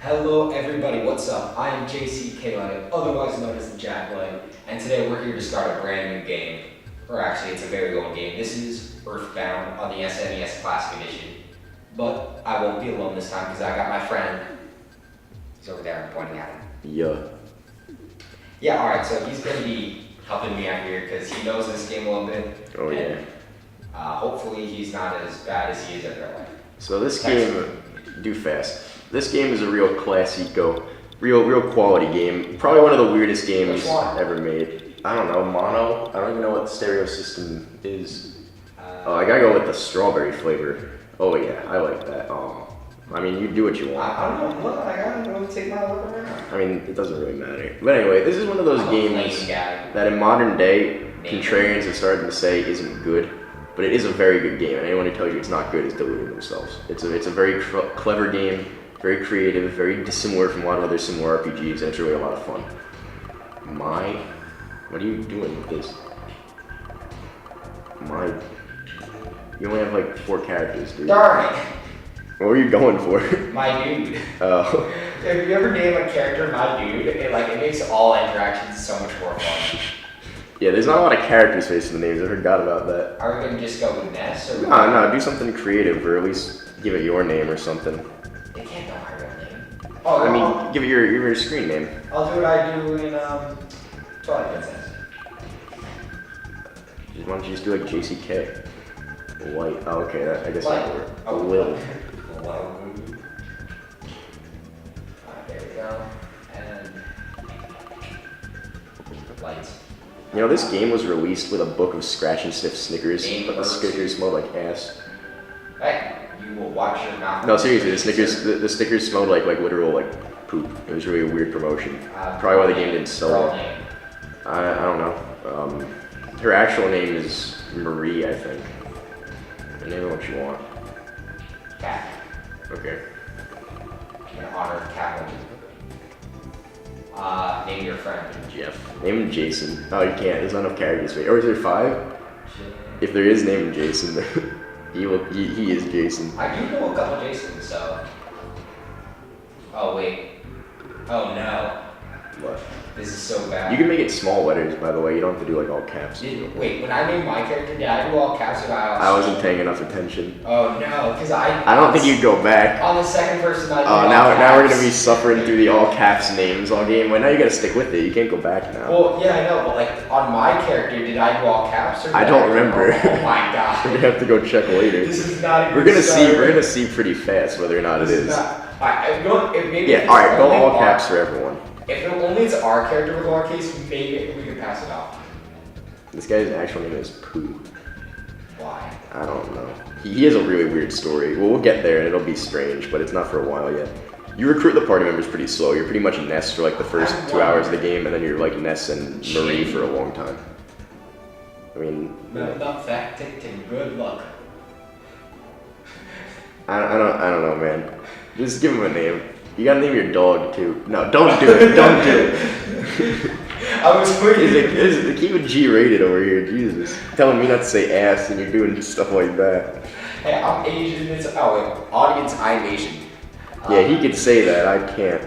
Hello everybody, what's up? I am JCKLight, otherwise known as the JCKLight, and today we're here to start a brand new game. Or actually, it's a very old game. This is Earthbound on the SNES Classic Edition. But I won't be alone this time because I got my friend. He's over there, I'm pointing at him. Yeah. Yeah, alright, so he's going to be helping me out here because he knows this game a little bit. Oh yeah. And, hopefully he's not as bad as he is at real life. So this game, do fast. This game is a real classico, real quality game. Probably one of the weirdest games ever made. I don't know, mono? I don't even know what the stereo system is. Oh, I gotta go with the strawberry flavor. Oh yeah, I like that. I mean, you do what you want. I don't know, look, I gotta take my look around. I mean, it doesn't really matter. But anyway, this is one of those games that in modern day, contrarians have started to say isn't good. But it is a very good game, and anyone who tells you it's not good is deluding themselves. It's a very clever game, very creative, very dissimilar from a lot of other similar RPGs, and it's really a lot of fun. What are you doing with this? You only have like 4 characters, dude. Darn it! What were you going for? My dude. Oh. If you ever name a character my dude, it makes all interactions so much more fun. Yeah, there's not a lot of character space in the names. I forgot about that. Are we gonna just go with Ness or? No, do something creative, or at least give it your name or something. They can't know my real name. Oh, I mean, give it your screen name. I'll do what I do in Twilight Princess. Why don't you just do like JCK? Light. Oh, okay. I guess Light. that would work. Oh, Lil. There we go. And lights. You know, this game was released with a book of scratch and sniff Snickers, but the Snickers smelled like ass. Hey, you will watch your mouth. No, seriously, the Snickers smelled like literal like poop. It was really a weird promotion. Probably why the game didn't sell well. I don't know. Her actual name is Marie, I think. Name her what you want. Cat. Okay. In honor of Cat. Name your friend. Jeff. Name him Jason. Oh, you can't. There's not enough character space. Or is there 5? If there is, name him Jason. he is Jason. I do know a couple Jasons, so. Oh wait. Oh no. What? This is so bad. You can make it small letters, by the way. You don't have to do like all caps. Wait, when I named my character, did I do all caps or I wasn't paying enough attention. Oh no, because I don't think you'd go back. On the second person I did all caps. Now we're gonna be suffering through the all caps names all game. Well, now you gotta stick with it. You can't go back now. Well, yeah, I know, but like on my character, did I do all caps or? I don't remember. Oh my god. We're gonna have to go check later. This is not. We're gonna see pretty fast whether or not it is. Alright, maybe. Yeah. All right. Go all caps for everyone. If it only is our character with lowercase, maybe we can pass it off. This guy's actual name is Pooh. Why? I don't know. He has a really weird story. Well, we'll get there and it'll be strange, but it's not for a while yet. You recruit the party members pretty slow. You're pretty much Ness for like the first 2 hours of the game, and then you're like Ness and Marie for a long time. I mean... Not fact, good luck. I don't know, man. Just give him a name. You gotta name your dog too. No, don't do it. Don't do it. I was waiting. Keep it G-rated over here. Jesus, telling me not to say ass and you're doing stuff like that. Hey, I'm Asian. Audience, I'm Asian. Yeah, he could say that. I can't.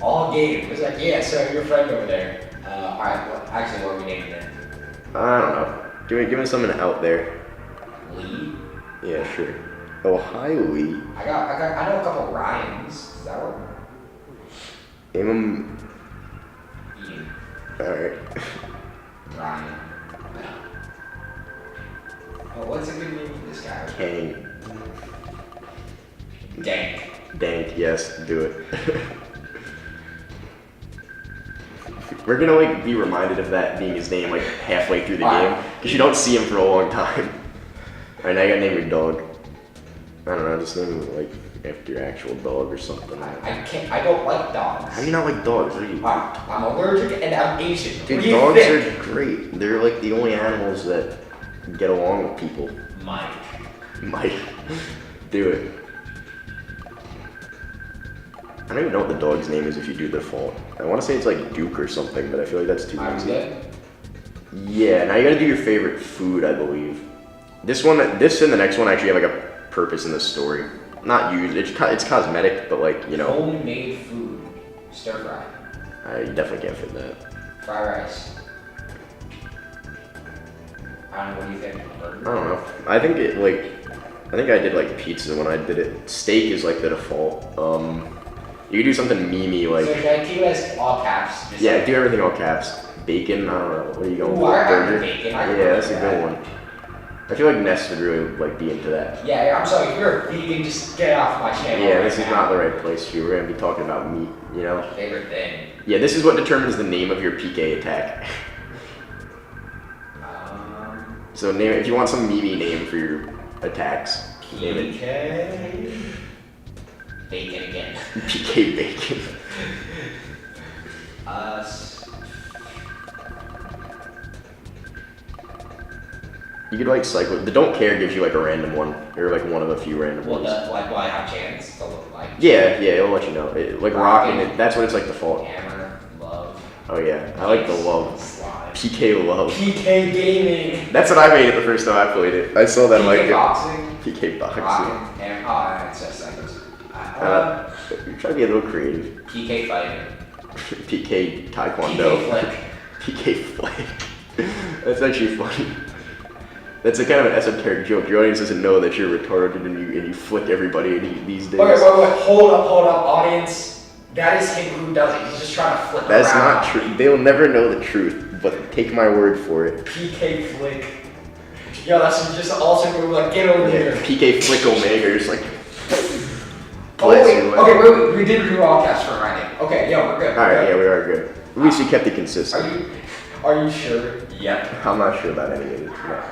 All game. It was like, yeah, so your friend over there. All right. Well, actually, what are we naming it? I don't know. Give me something out there. Lee. Yeah, sure. Oh, hi, Lee. I know a couple Ryans. Does that work? Name him. Ian. Alright. Ryan. No. Oh, what's a good name for this guy? Kang. Dank. Dank, yes, do it. We're gonna like be reminded of that being his name like halfway through the game, because you don't see him for a long time. Alright, now you gotta name your dog. I don't know, just name him like after your actual dog or something. I don't like dogs. How do you not like dogs? What are you? I'm allergic and I'm Asian. Dude, dogs are great. They're like the only animals that get along with people. Mike. Do it. I don't even know what the dog's name is if you do default. I want to say it's like Duke or something, but I feel like that's too easy. Yeah, now you gotta do your favorite food, I believe. This and the next one actually have like a purpose in the story. not used. It's cosmetic, but like, you know. Homemade food. Stir fry. I definitely can't fit that. Fried rice. I don't know, what do you think? I don't know. I think I did like pizza when I did it. Steak is like the default. You could do something memey like. So can I keep it as all caps? Yeah, do everything all caps. Bacon, I don't know. What are you going Ooh, for? I like Burger? bacon. Yeah, that's a good one. I feel like Ness would really like be into that. Yeah, I'm sorry, if you're a vegan, just get off my channel. Yeah, right this is now. not the right place for you. We're gonna be talking about meat, you know? Favorite thing. Yeah, this is what determines the name of your PK attack. So name if you want some memey name for your attacks. Name it. PK. Bacon again. PK Bacon. You could like cycle. The don't care gives you like a random one, or like one of a few random ones. Like, will I have chance to look like? Yeah, it'll let you know. Like rocking it, that's what it's like default. Hammer, love. Oh yeah, I like the love. Slide. PK love. PK gaming. That's what I made it the first time I played it. I saw that like boxing. PK boxing. Rocking. It's just seconds. You're trying to be a little creative. PK fighting. PK taekwondo. PK flick. PK flick. That's actually funny. That's a kind of an esoteric joke. Your audience doesn't know that you're retarded and you flick everybody these days. Okay, wait, hold up, audience. That is him who does it. He's just trying to flip That's around. not true. They'll never know the truth, but take my word for it. PK flick. Yo, that's just also move like get over here. PK flick Omega, just like. Okay, wait, we did do all caps for my name. Okay, yo, we're good. Alright, yeah, we are good. At least you kept it consistent. Are you sure? Yep. I'm not sure about any of it. No.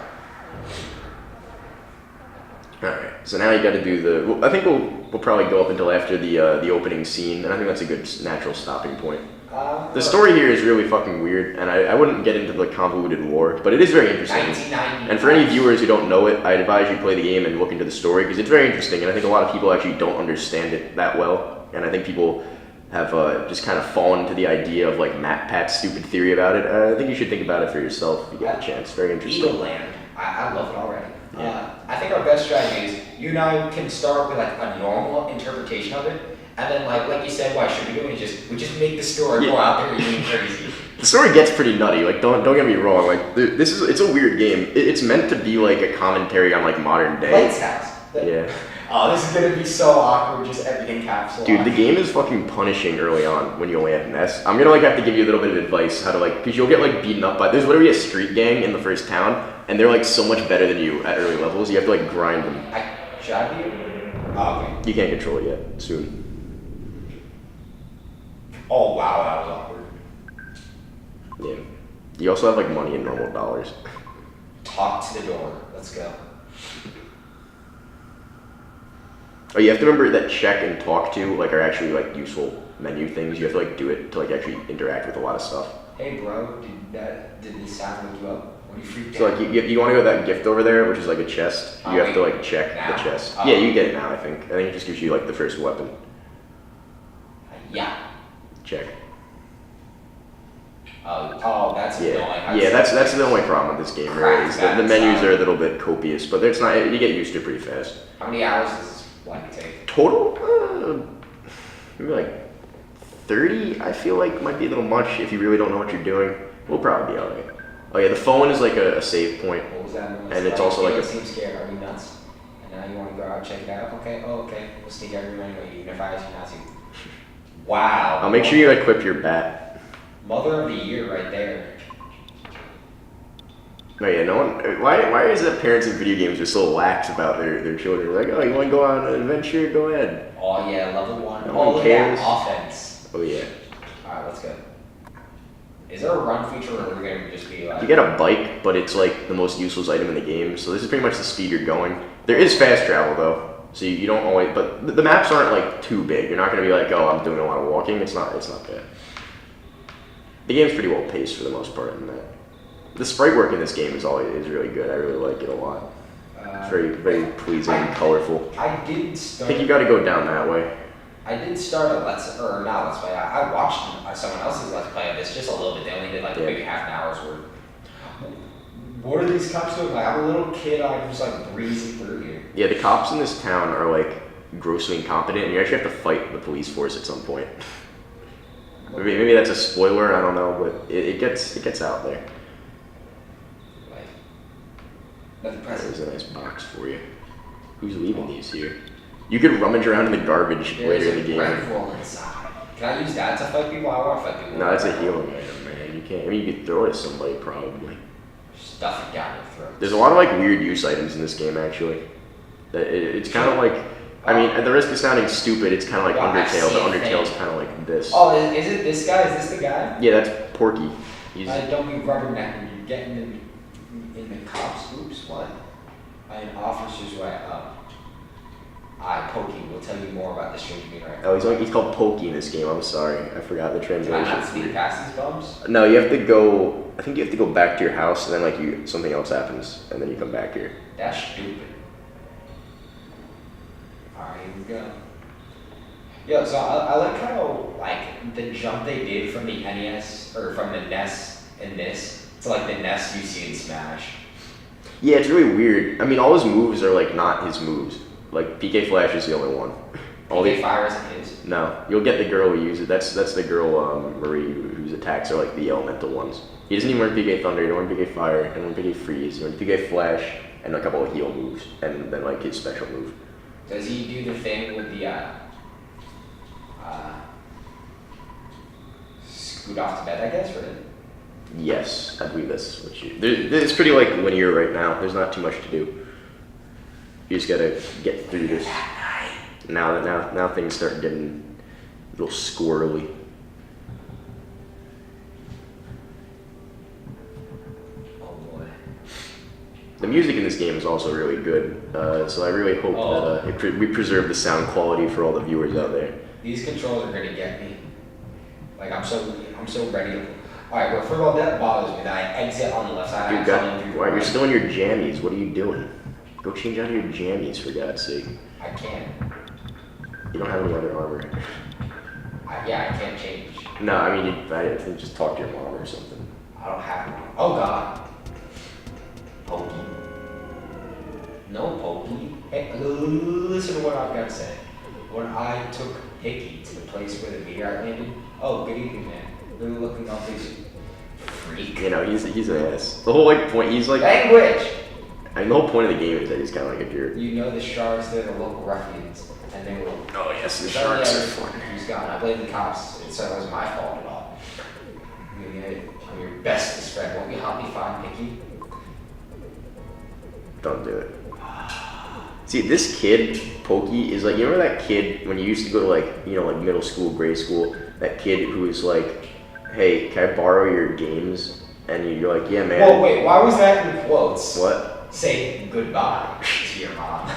Alright, so now you gotta do the. Well, I think we'll probably go up until after the opening scene, and I think that's a good natural stopping point. The story here is really fucking weird, and I wouldn't get into the convoluted lore, but it is very interesting. 1990. And for any viewers who don't know it, I advise you play the game and look into the story, because it's very interesting, and I think a lot of people actually don't understand it that well, and I think people have just kind of fallen into the idea of like MatPat's stupid theory about it. I think you should think about it for yourself if you get a chance. Very interesting. Eagle Land. I love it already. Yeah. I think our best strategy is you and I can start with like a normal interpretation of it, and then like you said, why should we do it? We just make the story go out there and be crazy. The story gets pretty nutty. Like don't get me wrong. Like it's a weird game. It's meant to be like a commentary on like modern day. Light's house. Yeah. Oh, this is gonna be so awkward. Just everything capsule. Dude, the game is fucking punishing early on when you only have Ness. I'm gonna like have to give you a little bit of advice how to like, cause you'll get like beaten up by. There's literally a street gang in the first town, and they're like so much better than you at early levels. You have to like grind them. Should I be? Oh, okay. You can't control it yet. Soon. Oh wow, that was awkward. Yeah. You also have like money in normal dollars. Talk to the door. Let's go. Oh, you have to remember that check and talk to like are actually like useful menu things. You have to like do it to like actually interact with a lot of stuff. Hey bro, did this sound wake you up? What are you freaked So out? like you want to go to that gift over there, which is like a chest. You have to like check now? the chest. Oh. Yeah, you get it now. I think it just gives you like the first weapon. Yeah. Check. Oh, that's annoying. Yeah, that's the only problem with this game. Really, is that the menus are a little bit copious, but it's not. You get used to it pretty fast. How many hours does this like take? Total, maybe like 30. I feel like might be a little much if you really don't know what you're doing. We'll probably be alright. Oh yeah, the phone is like a save point. What was that? And it's also like you a. seem scared. Are you nuts? And now you want to go out and check it out? Okay. Oh, okay. We'll sneak everyone anyway, even if I ask you not to. Wow. I'll make sure you equip your bat. Mother of the year right there. Oh yeah, no one. Why is it parents in video games are so lax about their children? Like, oh, you want to go on an adventure? Go ahead. Oh yeah, level 1. No Oh, one look cares. at that offense. Oh yeah. Alright, let's go. Is there a run feature or are we going to just be like... You get a bike, but it's like the most useless item in the game, so this is pretty much the speed you're going. There is fast travel though, so you don't always, but the maps aren't like too big. You're not going to be like, oh, I'm doing a lot of walking. It's not bad. The game's pretty well paced for the most part in that. The sprite work in this game is really good. I really like it a lot. It's very pleasing and colorful. I did I start... think you got to go down that way. I did start a not let's play. I watched someone else's let's play of this just a little bit. They only did like maybe half an hour's worth. What are these cops doing? Like I'm a little kid. I'm just like breezing through here. Yeah, the cops in this town are like grossly incompetent, and you actually have to fight the police force at some point. Maybe that's a spoiler, I don't know, but it gets out there. There's a nice box for you. Who's leaving these here? You could rummage around in the garbage later in the game. Inside. Can I use that to fight people? I want to fight people. No, that's a healing item, man. You can't. I mean, you could throw it at somebody probably. Stuff it down your throat. There's a lot of like weird use items in this game actually. It's kind of like. I mean, at the risk of sounding stupid, it's kind of like Undertale, but Undertale's kind of like this. Oh, is it this guy? Is this the guy? Yeah, that's Porky. Don't be rubbernecking. You're getting in the cops. Oops, what? An officer's way up. Pokey will tell you more about this strange being right now. Oh, he's called Pokey in this game. I'm sorry, I forgot the translation. Can I not speed past these bumps? No, you have to go. I think you have to go back to your house, and then like something else happens, and then you come back here. That's stupid. Alright, here we go. Yo, so I like how like the jump they did from the NES or from the NES in this to like the NES you see in Smash. Yeah, it's really weird. I mean, all his moves are like not his moves. Like PK Flash is the only one. PK Fire isn't his. No, you'll get the girl who uses it. That's the girl Marie whose attacks are like the elemental ones. He doesn't even learn PK Thunder. He don't learn PK Fire. He don't learn PK Freeze. He learns PK Flash and a couple of heal moves, and then like his special move. Does he do the thing with the scoot off to bed? I guess, or? Yes, I believe that's what you. It's pretty like linear right now. There's not too much to do. You just gotta get through this. Now things start getting a little squirrely. Oh boy. The music in this game is also really good, so I really hope that we preserve the sound quality for all the viewers out there. These controls are gonna get me. Like I'm so ready to. All right, well, first of all, that bothers me. That I exit on the left side. You're still in your jammies. What are you doing? Go change out of your jammies, for God's sake. I can't. You don't have any other armor. I can't change. No, I mean, I think just talk to your mom or something. I don't have one. Oh, God. Pokey. No, Pokey. Hey, listen to what I've got to say. When I took Hickey to the place where the meteorite landed, oh, good evening, man. Really looking up this freak. You know, he's an ass. The whole like point, he's like. Language! I mean, the whole point of the game is that he's kind of like a jerk. You know the sharks, they're the local ruffians, and they will. Oh yes, the sharks are fun. He's gone. I blame the cops. So it wasn't my fault at all. I'm your bestest friend. Won't you help me find Hickey? Don't do it. See, this kid, Pokey, is like, you remember that kid when you used to go to like, like middle school, grade school, that kid who was like, hey, can I borrow your games? And you're like, yeah, man. Whoa, wait, why was that in quotes? What? Say goodbye to your mom.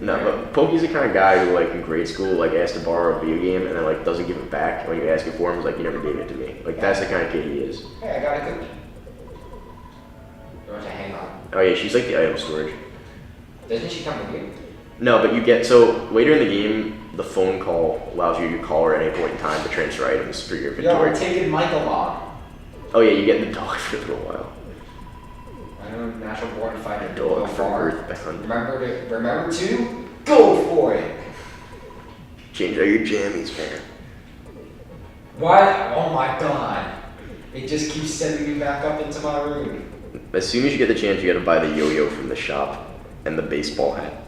No, but Pokey's the kind of guy who, like, in grade school, like, asks to borrow a video game and then, like, doesn't give it back. When you ask it for him, he's like, you never gave it to me. Like, that's the kind of kid he is. Hey, I got a cookie. You want to hang on? Oh, yeah, she's like the item storage. Doesn't she come with you? No, but you get, so later in the game, the phone call allows you to call her at any point in time to transfer items for your inventory. Yo, we're taking Mike along. Oh, yeah, you get the dog for a little while. I'm a natural born fighter. Dog from Earthbound. Remember to go for it. Change out your jammies, man. Why? Oh my God! It just keeps sending me back up into my room. As soon as you get the chance, you gotta buy the yo-yo from the shop and the baseball hat.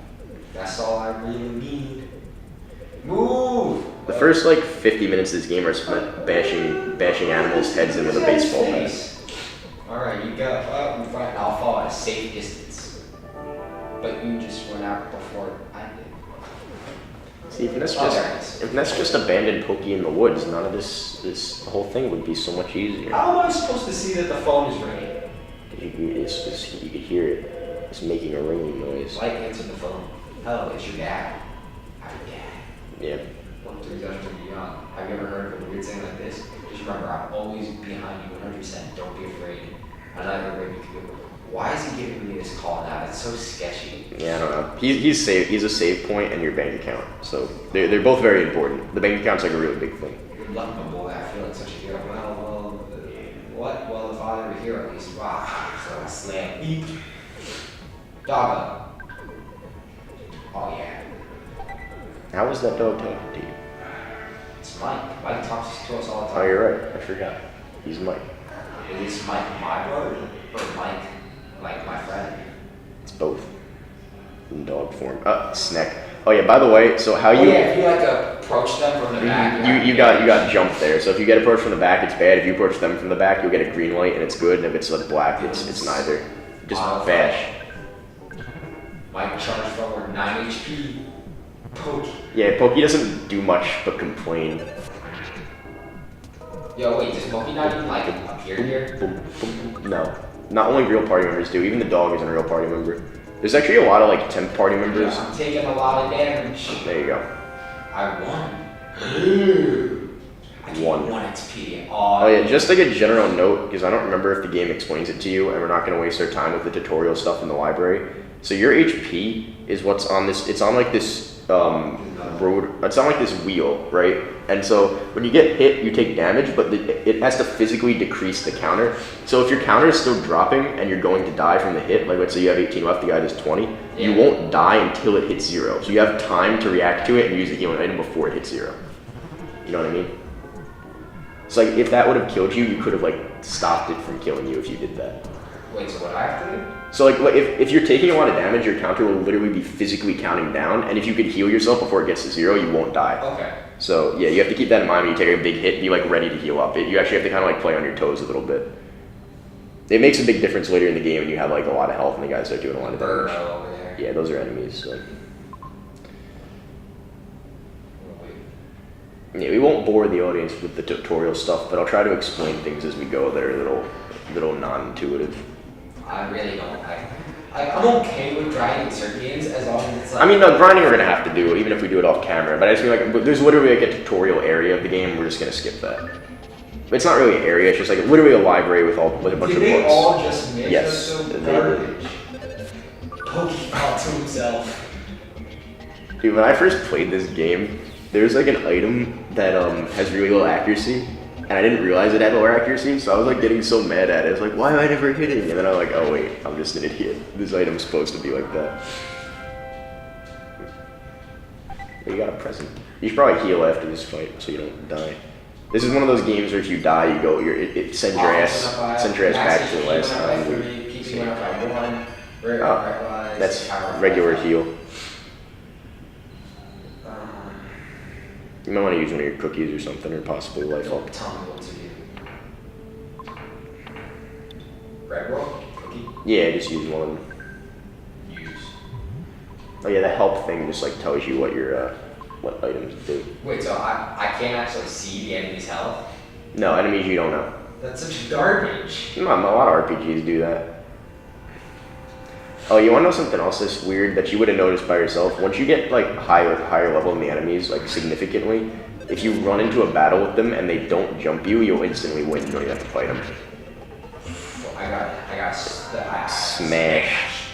That's all I really need. Move! The first like 50 minutes of this game are spent bashing animals' heads in with a baseball bat. Alright, you go up in front and I'll fall at a safe distance. But you just went out before I did. See, if that's just abandoned Pokey in the woods, none of this whole thing would be so much easier. How am I supposed to see that the phone is ringing? You could hear it. It's making a ringing noise. Like answer the phone. Hello, it's your dad. I'm your dad. Yeah. 1, 2, 3, beyond. Have you ever heard of a weird thing like this? Just remember, I'm always behind you 100%. Don't be afraid. I'm not even ready to go. Why is he giving me this call now? It's so sketchy. Yeah, I don't know. He's a save point and your bank account. So they're both very important. The bank account's like a really big thing. Good luck, my boy. I feel like such a hero. What? Well, if I were here at least. Wow. So I slam. Eat. Doggo. Oh, yeah. How was that dog talking to you? It's Mike. Mike talks to us all the time. Oh, you're right. I forgot. He's Mike. Is Mike my brother or Mike like my friend? It's both. In dog form. Snack. Oh yeah, by the way, so how you... yeah, if you like approach them from the back... You got jumped there. So if you get approached from the back, it's bad. If you approach them from the back, you'll get a green light and it's good. And if it's like black, it's neither. Just bash. Mike charged forward 9 HP. Poke. Yeah, Pokey doesn't do much but complain. Yo, wait, does Pokey not even like appear here? Boom, boom. No. Not only real party members do. Even the dog isn't a real party member. There's actually a lot of like temp party members. Yeah, I'm taking a lot of damage. There you go. I won. I gained 1 XP. Oh yeah, just like a general note, because I don't remember if the game explains it to you, and we're not going to waste our time with the tutorial stuff in the library. So your HP is what's on this, it's on like this road, it's on like this wheel, right? And so when you get hit, you take damage, but it has to physically decrease the counter. So if your counter is still dropping and you're going to die from the hit, like let's say you have 18 left, the guy does 20, you won't die until it hits 0. So you have time to react to it and use the healing item before it hits 0. You know what I mean? So like if that would have killed you, you could have like stopped it from killing you if you did that. Wait, so what do I have to do? So like if you're taking a lot of damage, your counter will literally be physically counting down, and if you could heal yourself before it gets to 0, you won't die. Okay. So yeah, you have to keep that in mind when you take a big hit, be like ready to heal up. You actually have to kind of like play on your toes a little bit. It makes a big difference later in the game when you have like a lot of health and the guys start doing a lot of damage. Over there. Yeah, those are enemies. So. Yeah, we won't bore the audience with the tutorial stuff, but I'll try to explain things as we go that are a little non-intuitive. I really don't. I'm okay with grinding certain games as long as it's like... I mean, no, grinding we're going to have to do, even if we do it off camera, but I just feel like there's literally like a tutorial area of the game, we're just going to skip that. But it's not really an area, it's just like literally a library with a bunch of books. Did they all just make yes, us so garbage? Pokey thought to himself. Dude, when I first played this game, there's like an item that has really low accuracy, and I didn't realize it had lower accuracy, so I was like getting so mad at it. I was like, why am I never hitting? And then I'm like, oh wait, I'm just an idiot. This item's supposed to be like that. You got a present. You should probably heal after this fight so you don't die. This is one of those games where if you die, you go, it sends your ass back to the last time. Oh, that's regular heal. You might want to use one of your cookies or something, or possibly life up. Tell me what to do. Red roll? Cookie? Yeah, just use one. Use. Oh yeah, the help thing just like tells you what your what items do. Wait, so I can't actually see the enemy's health? No, enemies you don't know. That's such garbage. No, a lot of RPGs do that. Oh, you want to know something else that's weird that you would have noticed by yourself? Once you get like higher level in the enemies, like significantly, if you run into a battle with them and they don't jump you, you'll instantly win. You don't even have to fight them. Well, I got smash.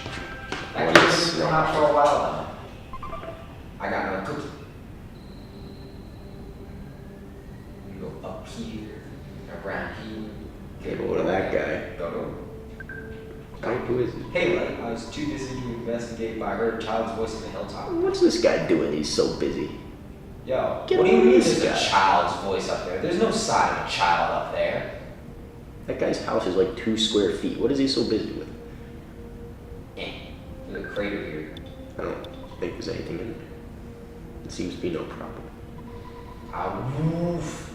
That game's been out for a while now. I got another cookie. You go up here, around here. Go to that guy. Go. Who is he? Hey, Light, I was too busy to investigate, but I heard a child's voice on the hilltop. What's this guy doing? He's so busy. Yo, Get what do you over mean this there's guy. a child's voice up there? There's no sign of a child up there. That guy's house is like 2 square feet. What is he so busy with? There's a crater here. I don't think there's anything in there. It seems to be no problem. I'll move.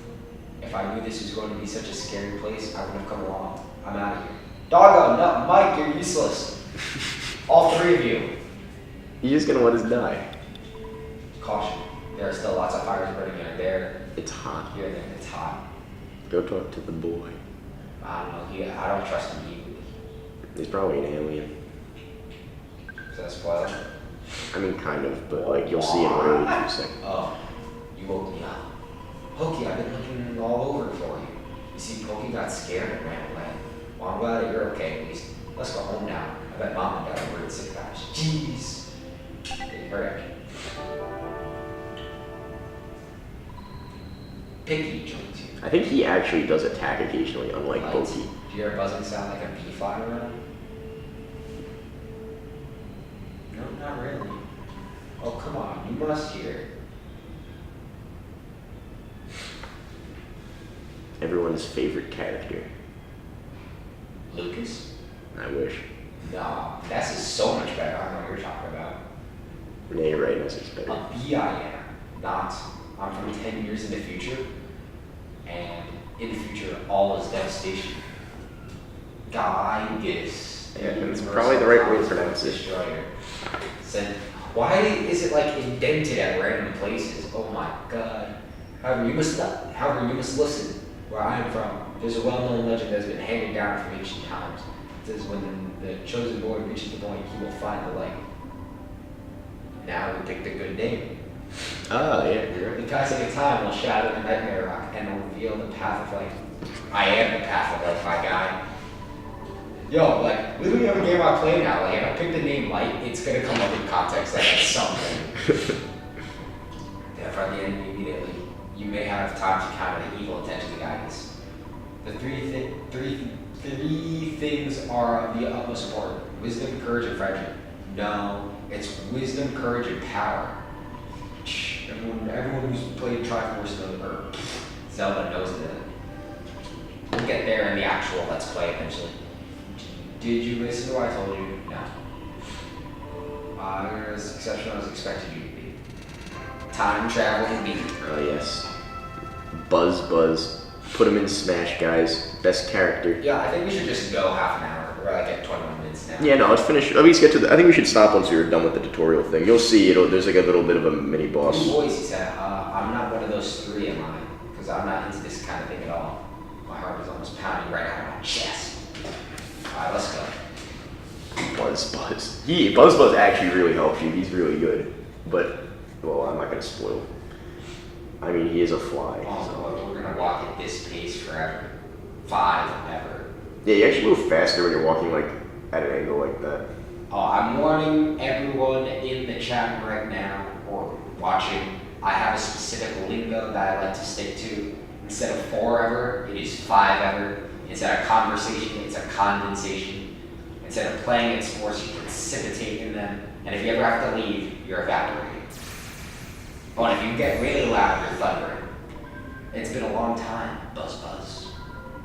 If I knew this was going to be such a scary place, I wouldn't have come along. I'm out of here. Doggo, no, Mike, you're useless. All 3 of you. You're just gonna let us die. Caution. There are still lots of fires burning in there. It's hot. Here and there. It's hot. Go talk to the boy. I don't know. I don't trust him either. He's probably an alien. Is that a spoiler? I mean, kind of, but like you'll see in really 2 seconds. Oh, you woke me up. Pokey, I've been looking all over for you. You see, Pokey got scared and ran away. Well, I'm glad that you're okay at least. Let's go home now. I bet Mom and Dad are worried sick guys. Jeez. Hey, hurry. Piggy joins you. I think he actually does attack occasionally, unlike Light. Pokey. Do you hear a buzzing sound like a bee flying around? No, not really. Oh, come on. You must hear. everyone's favorite character. Lucas? I wish. No, that's just so much better. I don't know what you're talking about. Yeah, you're right. That's better. A BIM, not I'm from 10 years in the future, and in the future all is devastation. Giygas. Yeah, that's probably the right way to pronounce it. Destroyer. Said, why is it like indented at random places? Oh my god. However, you must listen. Where I am from, there's a well-known legend that has been handed down from ancient times. It says when the chosen boy reaches the point, he will find the light. Now we picked a good name. Oh, yeah, you're right. The passing of time will shadow the nightmare rock and will reveal the path of light. I am the path of light, my guy. Yo, like, literally every game I play now, like, if I pick the name Light, it's gonna come up in context like it's something. Therefore, the enemy immediately. You may have time to counter the evil intentions of Giygas. The three things are of the utmost importance: wisdom, courage, and friendship. No, it's wisdom, courage, and power. Everyone who's played Triforce or Zelda knows that. We'll get there in the actual Let's Play eventually. Did you listen to what I told you? No. You're as exceptional as expected you to be. Time travel can be. Oh, yes. Buzz. Put him in Smash, guys. Best character. Yeah, I think we should just go half an hour. We're like at 21 minutes now. Yeah, no, let's finish. At least get to the. I think we should stop once we're done with the tutorial thing. You'll see, there's like a little bit of a mini boss. Two boys, he said, I'm not one of those three, am I? Because I'm not into this kind of thing at all. My heart is almost pounding right out of my chest. Alright, let's go. Buzz. Yeah, Buzz actually really helps you. He's really good. But, well, I'm not going to spoil. I mean, he is a fly. Oh, So. we're going to walk at this pace forever. 5 ever. Yeah, you actually move faster when you're walking, like, at an angle like that. Oh, I'm warning everyone in the chat right now, or watching, I have a specific lingo that I like to stick to. Instead of 4 ever, it is 5 ever. Instead of conversation, it's a condensation. Instead of playing in sports, you precipitate in them. And if you ever have to leave, you're evaporating. Oh, and if you get really loud, you're thundering. It's been a long time, Buzz.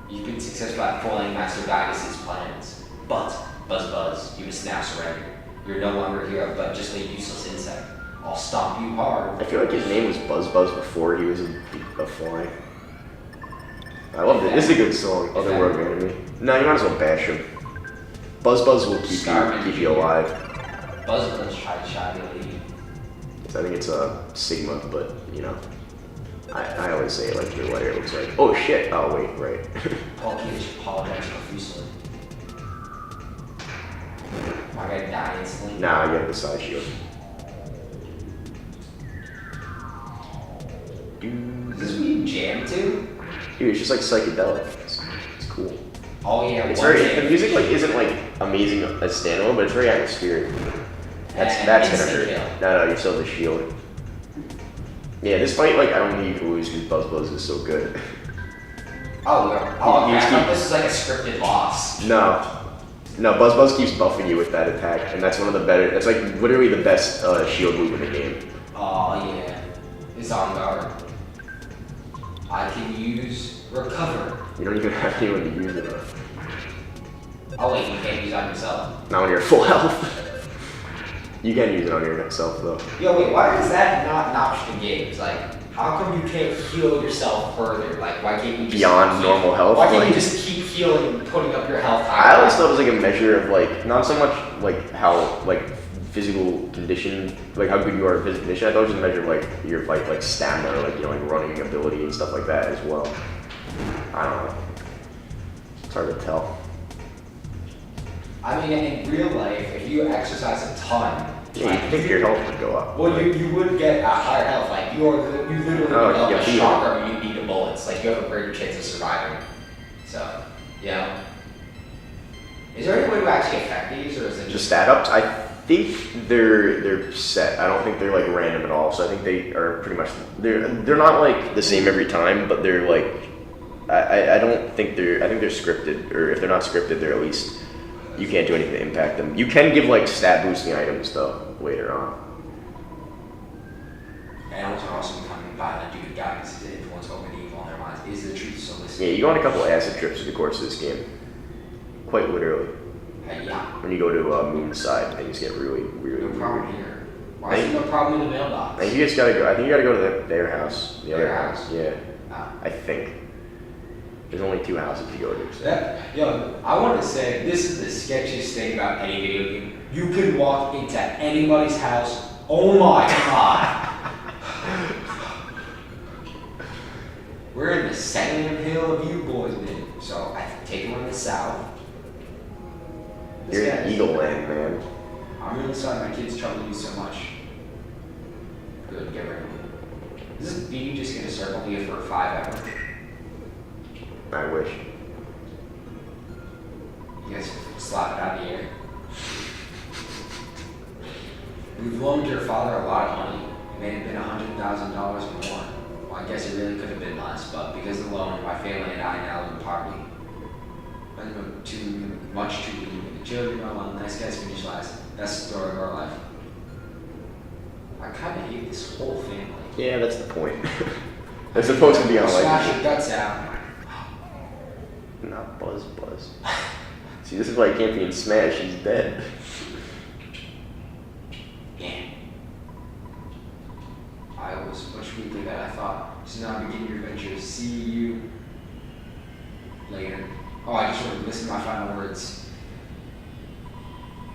You've been successful at foiling Master Giygas' plans. But, Buzz, you must now surrender. You're no longer a hero, but just a useless insect. I'll stomp you hard. I feel like his name was Buzz before he was a fly. I love it. This is a good song. Otherworld Enemy. No, you might as well bash him. Buzz will keep you alive. Buzz tried to shy the lead. I think it's a Sigma, but you know, I always say it like your letter looks like. Oh shit! Oh wait, right. Paul Keith apologized profusely. Am I gonna die instantly? Nah, I get the side shield. Is this what you jam to? Dude, it's just like psychedelic. It's cool. Oh yeah. It's the music like isn't like amazing as standalone, but it's very atmospheric. That's gonna hurt. No, you still have the shield. Yeah, this fight, like, I don't think you can lose because Buzz is so good. Oh, okay. I thought this is like a scripted loss. No, Buzz keeps buffing you with that attack, and that's one of the better. That's like literally the best shield move in the game. Oh yeah, it's on guard. I can use recover. You don't even have anyone to use it on. Oh wait, you can't use it on yourself. Not when you're full health. You can use it on yourself though. Yo, wait, why is that not an option in games? Like, how come you can't heal yourself further? Like, why can't you just beyond normal health? Why can't you just keep healing and putting up your health higher? I always thought it was like a measure of like not so much like how like physical condition, like how good you are in physical condition. I thought it was a measure of like your like stamina, or, like you know, like running ability and stuff like that as well. I don't know. It's hard to tell. I mean, in real life, if you exercise a ton, yeah, you think your health would go up. Well, you would get a higher health. Like you literally develop a stronger immunity to bullets. Like you have a greater chance of surviving. So, yeah. Is there any way to actually affect these, or is it just stat ups? I think they're set. I don't think they're like random at all. So I think they are pretty much they're not like the same every time, but they're like I don't think they're. I think they're scripted, or if they're not scripted, they're at least. You can't do anything to impact them. You can give like stat boosting items though later on. Animals are also becoming violent due to Giygas' influence over the evil in their minds. is the truth so listen. Yeah, you go on a couple of acid trips through the course of this game. Quite literally. Yeah. When you go to Moonside, things get really, really No problem weird. here. Why is there no problem in the mailbox? I think you just gotta go. I think you gotta go to their house. The other Their house. Yeah. Ah. I think. There's only 2 houses to go to. So. Yeah. Yo, I want to say this is the sketchiest thing about any video game. You can walk into anybody's house. Oh my god. We're in the Salem Hill of you boys, man. So I take one in the south. You're in Eagle Land, man. I'm really sorry my kids trouble you so much. Good, get rid of it. Is this bee just gonna circle you for 5 hours? I wish. You guys slap it out of the air. We've loaned your father a lot of money. It may have been $100,000 more. Well, I guess it really could have been less, but because of the loan, my family and I now live in poverty. But too much to eat. The children are well, nice guys finish last. That's the story of our life. I kind of hate this whole family. Yeah, that's the point. They're supposed to be on like. Smash your guts out. Not Buzz. See, this is why he can't be in Smash. He's dead. Yeah. I was much weaker than I thought. So now begin your adventure. See you later. Oh, I just want to listen to my final words.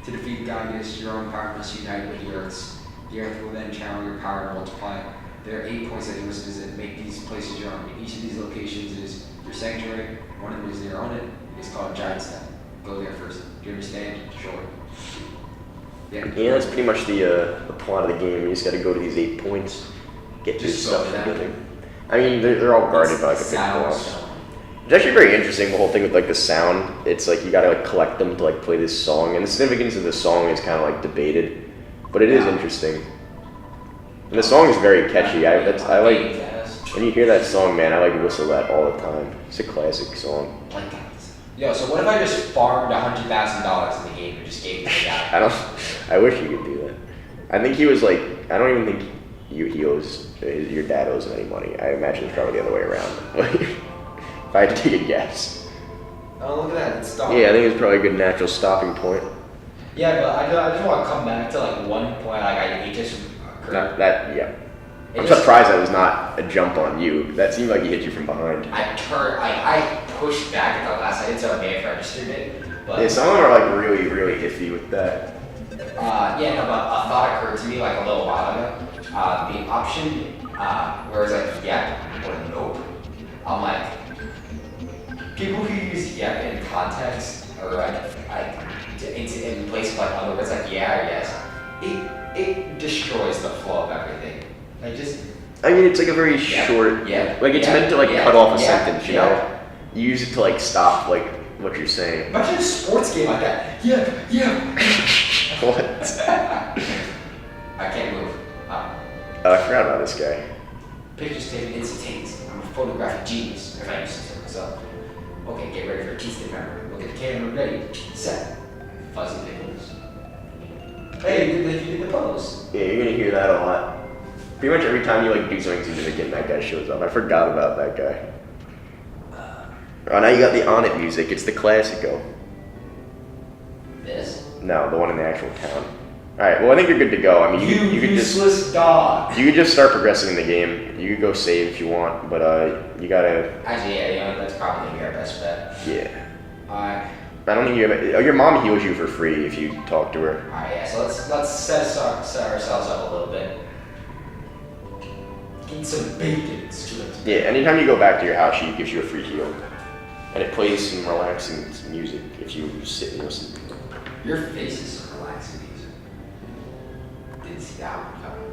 To defeat Giygas, your own power must unite with the Earth's. The Earth will then channel your power and multiply. There are 8 points that you must visit. Make these places your own. Each of these locations is your sanctuary. One of them is your own. It is called Giant Step. Go there first. Do you understand? Sure. Yeah. Yeah, that's pretty much the plot of the game. You just got to go to these 8 points, get your Just stuff go to and them. everything. I mean, they're all guarded by like a big boss. Sound. It's actually very interesting, the whole thing with like the sound. It's like you gotta like collect them to like play this song, and the significance of the song is kind of like debated, but it is interesting. And the song is very catchy. I like when you hear that song, man. I like whistle that all the time. It's a classic song. Like that. Yo, so what if I just farmed $100,000 in the game and just gave it to the guy? I wish you could do that. I think he was like. I don't even think he owes your dad owes him any money. I imagine it's probably the other way around. If I had to take a guess. Oh, look at that, it's stopped. Yeah, I think it's probably a good natural stopping point. Yeah, but I just want to come back to like one point, like it just occurred. Yeah. I'm surprised that was not a jump on you. That seemed like he hit you from behind. I pushed back at the last second, so I may have registered it. But Yeah, some of them are like really, really iffy with that. yeah, no, but a thought occurred to me like a little while ago. The option where it's like yep or nope. I'm like, people who use yep in context or like in place of like other words like yeah or yes, it destroys the flow of everything. Like just. I mean, it's like a very short. Yeah. Like it's meant to like cut off a sentence, you know. You use it to like stop like what you're saying. Imagine a sports game like that. Yeah. What? I can't move. Oh, I forgot about this guy. Pictures taken instantaneously. I'm a photographic genius, if I used to say myself. Okay, get ready for a Tuesday memory. Look at the camera, ready, set. Fuzzy pickles. Hey, you did the pose. Yeah, you're gonna hear that a lot. Pretty much every time you like do something significant, that guy shows up. I forgot about that guy. Oh, now you got the On It music. It's the classico. This? No, the one in the actual town. All right. Well, I think you're good to go. I mean, you could just useless dog. you could just start progressing in the game. You could go save if you want, but you gotta. Actually, yeah, that's probably gonna be our best bet. Yeah. Alright. I don't think you have. Your mom heals you for free if you talk to her. Alright, yeah. So let's set ourselves up a little bit. Eat some bacon. Yeah. Anytime you go back to your house, she gives you a free heal, and it plays some relaxing music if you sit and listen. Your face is some relaxing music. Didn't see that one coming.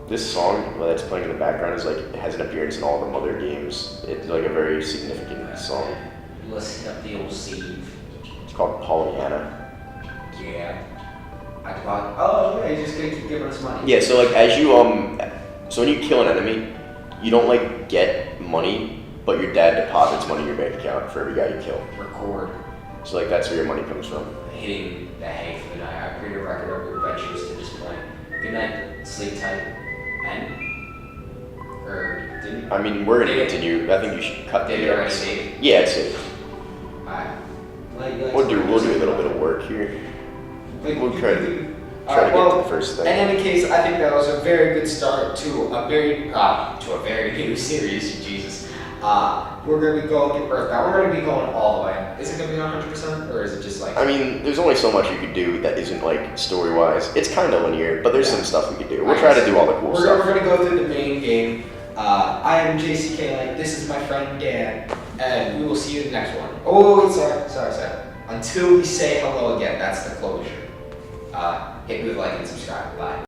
This song that's playing in the background is like it has an appearance in all the other games. It's like a very significant song. Let's hit up the old Steve. It's called Pollyanna. Yeah. I thought, oh yeah, he's just gonna keep giving us money. Yeah, so like as you so when you kill an enemy, you don't like get money, but your dad deposits money in your bank account for every guy you kill. Record. So like that's where your money comes from. Hitting the hay for the night. I created a record of your adventures to this point. Good night. Sleep tight. And or did I mean, we're gonna continue. I think you should cut Did the you already save? Yeah, it's safe. Alright. We'll do a little bit of work here. We'll try to get to the first thing. In any case, I think that was a very good start to a very new series. Jesus. We're gonna be going Earthbound. We're gonna be going all the way. Is it gonna be 100%, or is it just like? I mean, there's only so much you could do that isn't like story-wise. It's kind of linear, but there's some stuff we could do. We'll try to do all the cool stuff. We're gonna go through the main game. I am JCKLight. This is my friend Dan, and we will see you in the next one. Oh, sorry. Until we say hello again, that's the closure. Hit me with like and subscribe. Bye.